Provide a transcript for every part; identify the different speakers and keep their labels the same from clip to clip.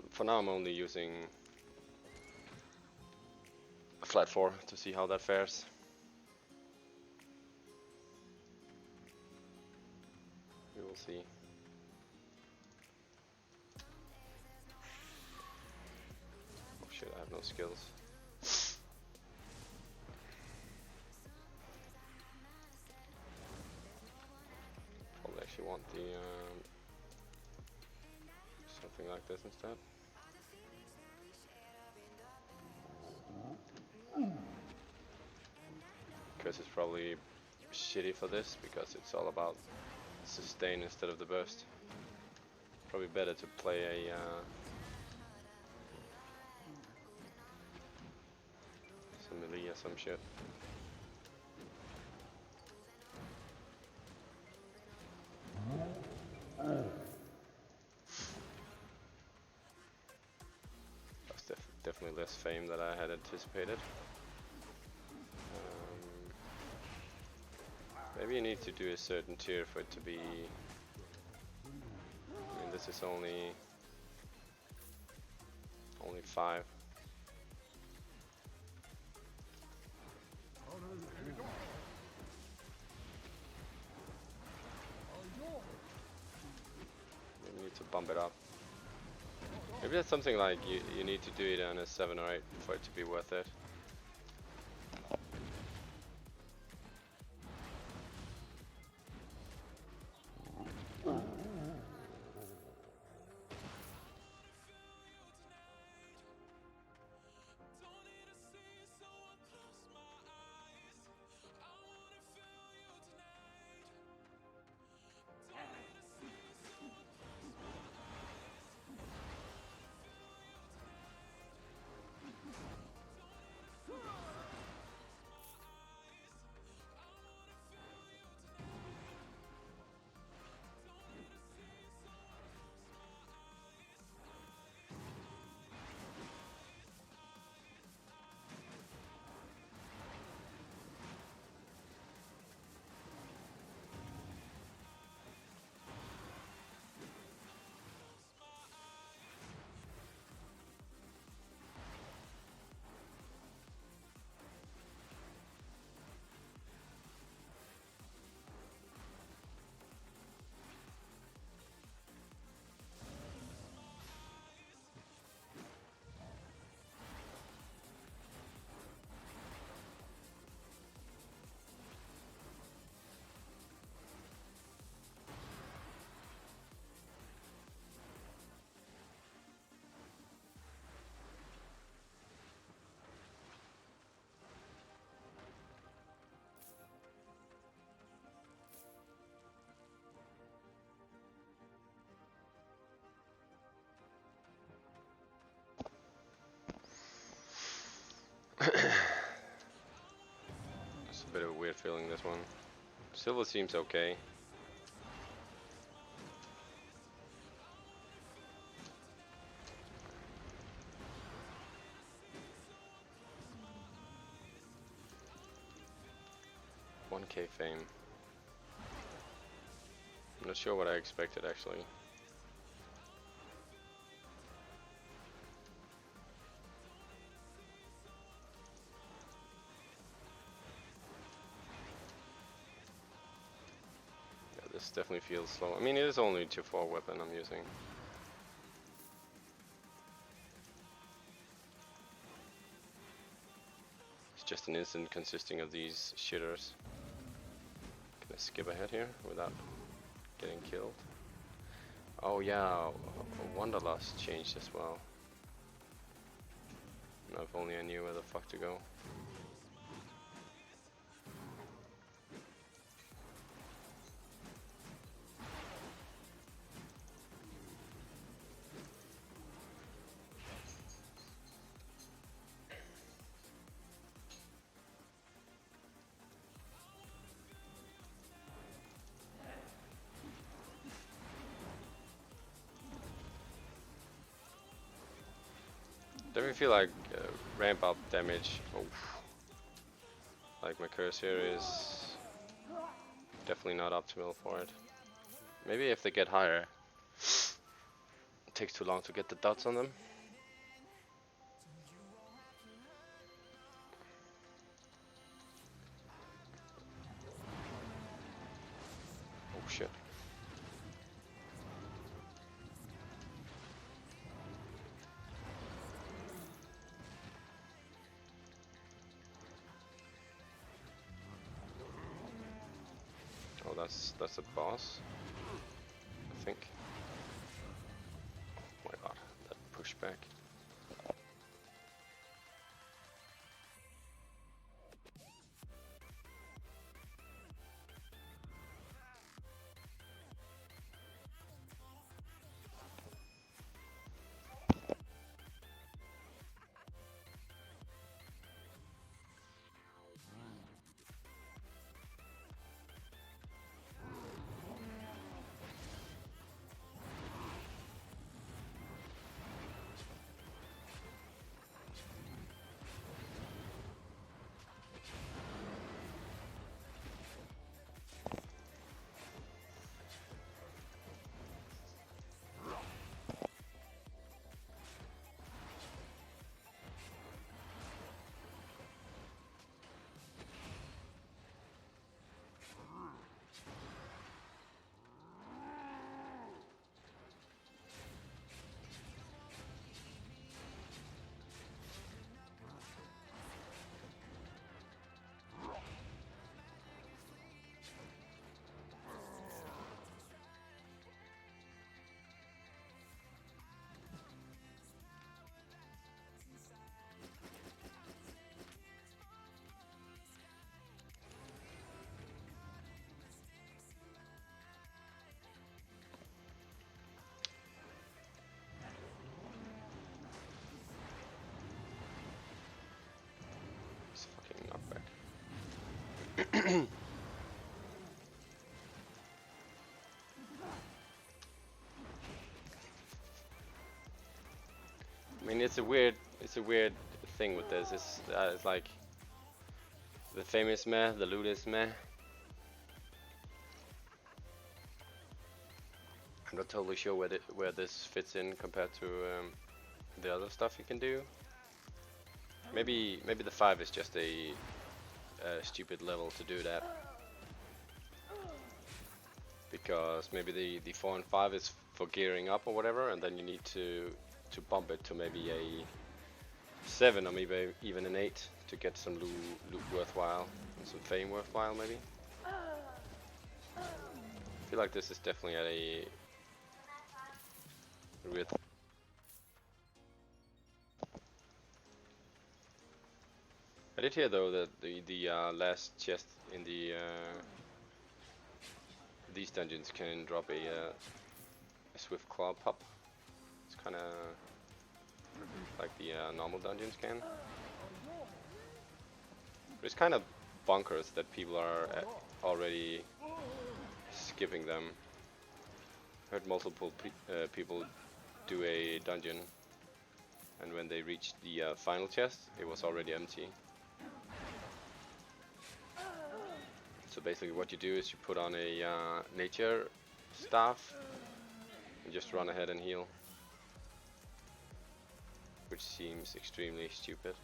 Speaker 1: For now I'm only using a flat 4 to see how that fares. We will see. Oh shit, I have no skills. Probably actually want the something like this instead. Curse is probably shitty for this because it's all about sustain instead of the burst. Probably better to play a some melee or some shit. That's definitely less fame than I had anticipated. Maybe you need to do a certain tier for it to be. I mean, this is only 5. You need to bump it up. Maybe that's something like you need to do it on a 7 or 8 for it to be worth it. It's a bit of a weird feeling, this one. Silver seems okay. $1K fame. I'm not sure what I expected actually. This definitely feels slow. I mean, it is only a 2-4 weapon I'm using. It's just an instant consisting of these shitters. Can I skip ahead here without getting killed? Oh yeah, Wanderlust changed as well. Now if only I knew where the fuck to go. Definitely feel like ramp up damage. Oof. Like my curse here is definitely not optimal for it. Maybe if they get higher, takes too long to get the dots on them. Oh shit. Oh, that's a boss, I think. Oh my god, that pushback. It's fucking knockback. I mean, it's a weird thing with this. It's like the fame is meh, the loot is meh. I'm not totally sure where this fits in compared to the other stuff you can do. Maybe the 5 is just a stupid level to do that. Because maybe the 4 and 5 is for gearing up or whatever, and then you need to bump it to maybe a 7 or maybe even an 8 to get some loot worthwhile and some fame worthwhile maybe. I feel like this is definitely at a weird. I did hear though that the last chest in these dungeons can drop a swift claw pop. It's kind of like the normal dungeons can. But it's kind of bonkers that people are already skipping them. Heard multiple people do a dungeon, and when they reached the final chest, it was already empty. So basically what you do is you put on a nature staff and just run ahead and heal. Which seems extremely stupid.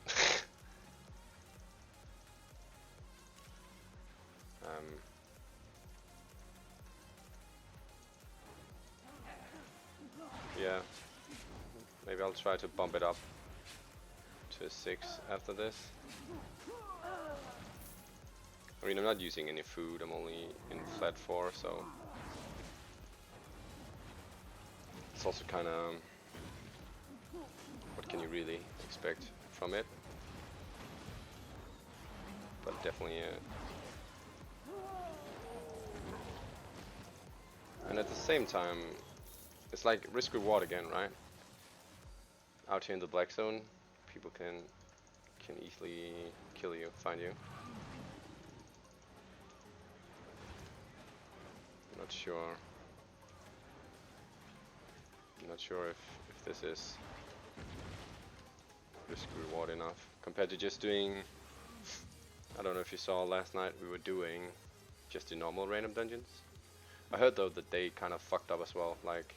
Speaker 1: Yeah, maybe I'll try to bump it up to a 6 after this. I mean, I'm not using any food, I'm only in flat 4, so it's also kind of, what can you really expect from it? But definitely and at the same time, it's like risk reward again, right? Out here in the black zone, people can easily kill you, find you. I'm not sure if this is risk reward enough compared to just doing. I don't know if you saw last night, we were doing just the normal random dungeons. I heard though that they kind of fucked up as well, like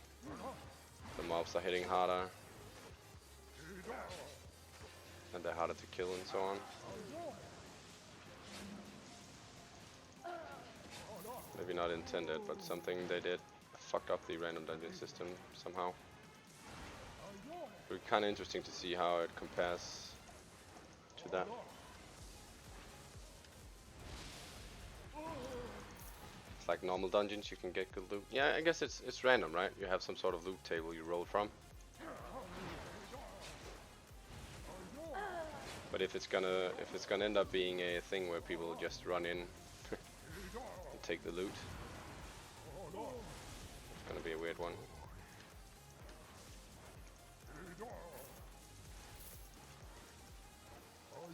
Speaker 1: The mobs are hitting harder, and they're harder to kill and so on. Maybe not intended, but something they did fucked up the random dungeon system somehow. It would be kind of interesting to see how it compares to that. It's like normal dungeons, you can get good loot. Yeah, I guess it's random, right? You have some sort of loot table you roll from. But if it's gonna end up being a thing where people just run in and take the loot, it's gonna be a weird one.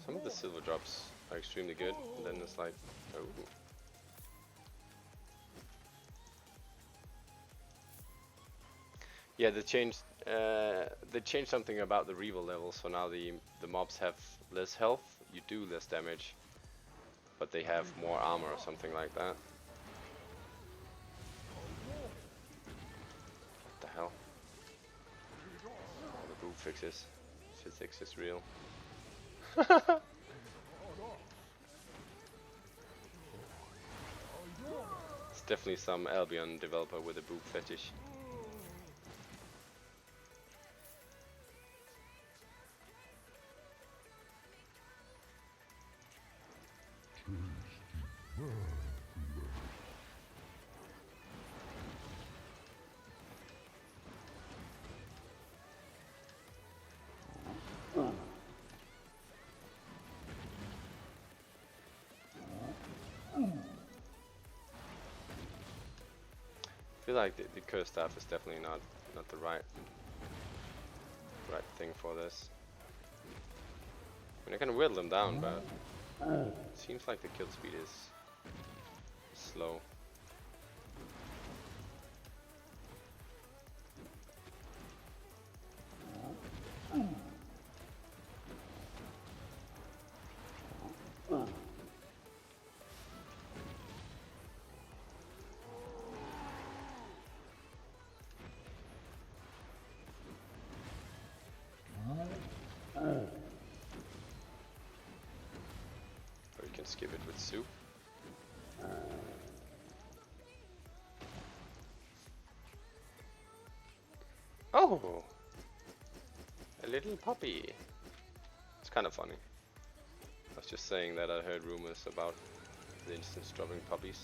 Speaker 1: Some of the silver drops are extremely good, and then it's like, oh. Yeah, they changed something about the reroll levels, so now the mobs have less health, you do less damage, but they have more armor or something like that. What the hell? All the boob fixes. Physics is real. It's definitely some Albion developer with a boob fetish. I feel like the curse staff is definitely not the right thing for this. I mean, I can whittle them down, but it seems like the kill speed is slow. Or you can skip it with soup. Oh! A little puppy. It's kind of funny. I was just saying that I heard rumors about the instance dropping puppies.